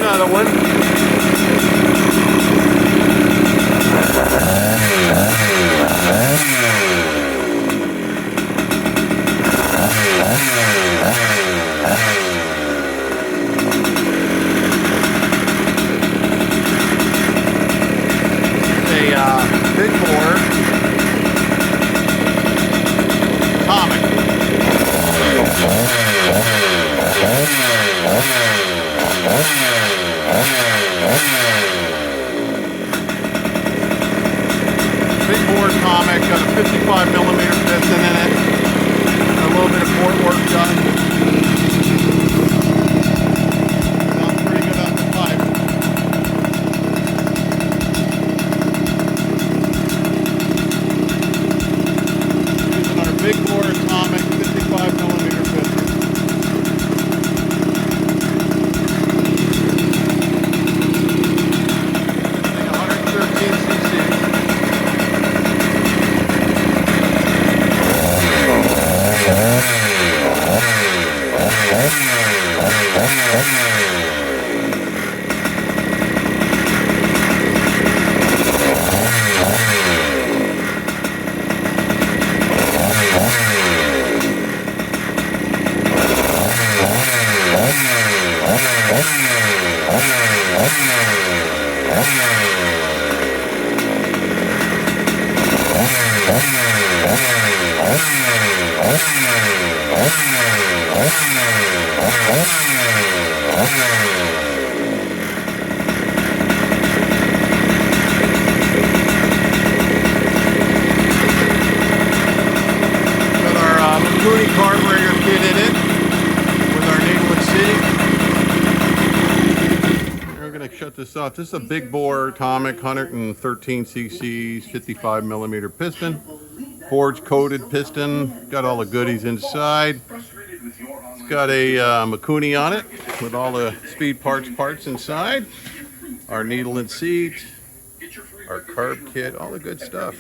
another one. Big bore atomic. Big bore atomic, got a 55mm piston in it. A little bit of port work done. Sounds pretty good on the pipe. Big bore atomic 55mm piston. 113 cc. With our Mikuni carburetor kit in it, with our needle and seat. We're going to shut this off. This is a big bore atomic 113 cc's 55mm piston. Forge coated piston, got all the goodies inside. It's got a Mikuni on it with all the SpeedParts parts inside. Our needle and seat, our carb kit, all the good stuff.